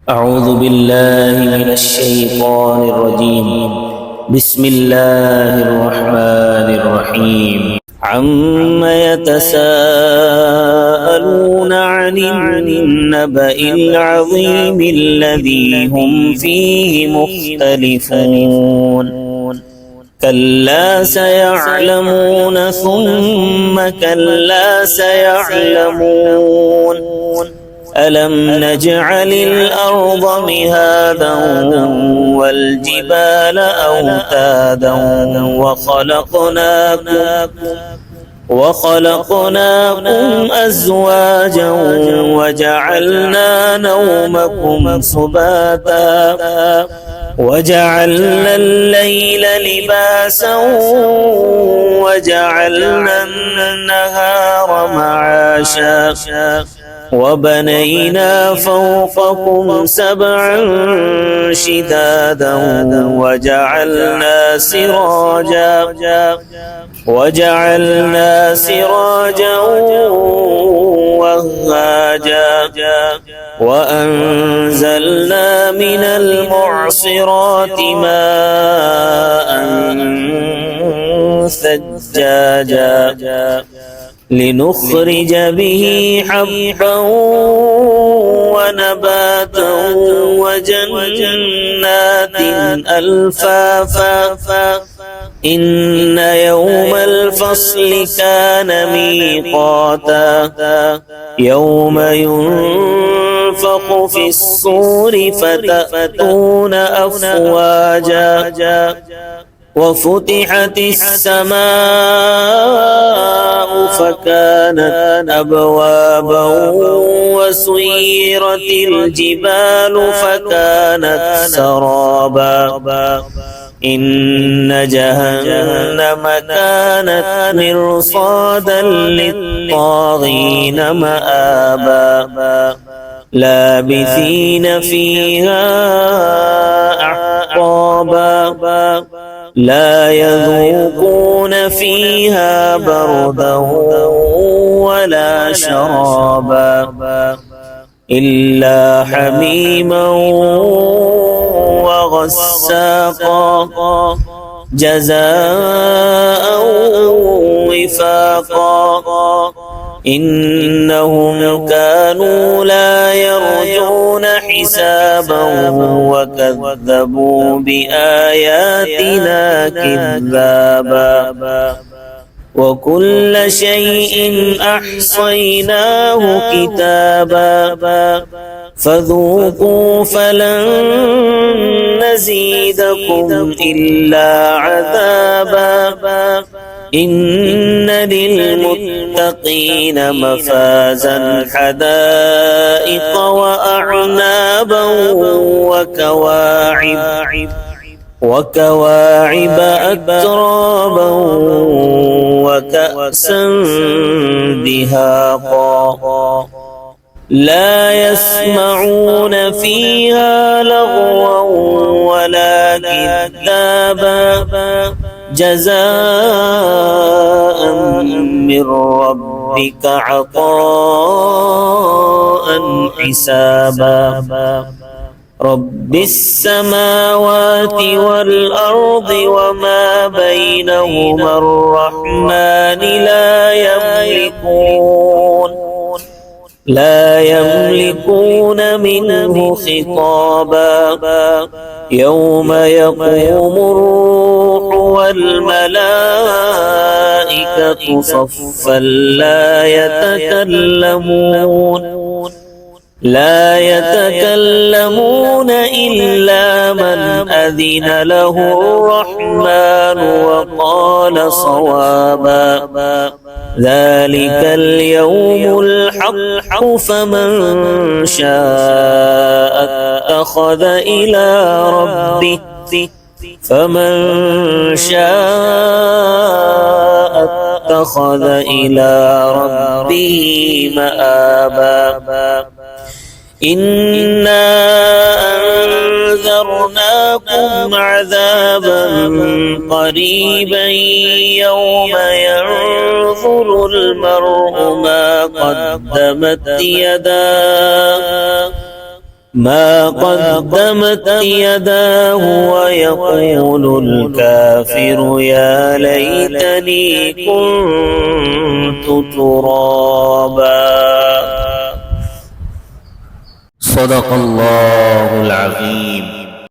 أعوذ بالله من الشيطان الرجيم. بسم الله الرحمن الرحيم. عما يتساءلون عن النبأ العظيم الذي هم فيه مختلفون. كلا سيعلمون ثم كلا سيعلمون. ألم نجعل الأرض مهادا والجبال أوتادا وخلقناكم أزواجا وجعلنا نومكم سباتا وجعلنا الليل لباسا وجعلنا النهار معاشا وبنينا فوقكم سبعا شدادا وجعلنا سراجا وهاجا وأنزلنا من المعصرات ماء ثجاجا لنخرج به حبا ونباتا وجنات ألفافا إن يوم الفصل كان ميقاتا يوم ينفخ في الصور فتأتون أفواجا وفتحت السماء فكانت أبوابا وسيرت الجبال فكانت سرابا إن جهنم كانت مرصادا للطاغين مآبا لابثين فيها أحقابا لا يذوقون فيها بردا ولا شرابا إلا حميما وغساقا جزاء وفاقا إنهم كانوا لا يرجون حسابا وكذبوا بآياتنا كذابا وكل شيء أحصيناه كتابا فذوقوا فلن نزيدكم إلا عذابا إن للمتقين مفازا حدائق وأعنابا وكواعب أترابا وكأسا دهاقا لا يسمعون فيها لغوا ولا كذابا جزاء من ربك عطاء حسابا رب السماوات والأرض وما بينهما الرحمن لا يملكون منه خطابا يوم يقوم الروح والملائكة صفا لا يتكلمون إلا من أذن له الرحمن وقال صوابا ذلك اليوم الحق فمن شاء اتخذ إلى ربه مآبا إنا أنذرناكم عذابا قريبا يوم ينظر المرء ما قدمت يداه ما قدمت يداه ويقول الكافر يا ليتني كنت ترابا. صدق الله العظيم.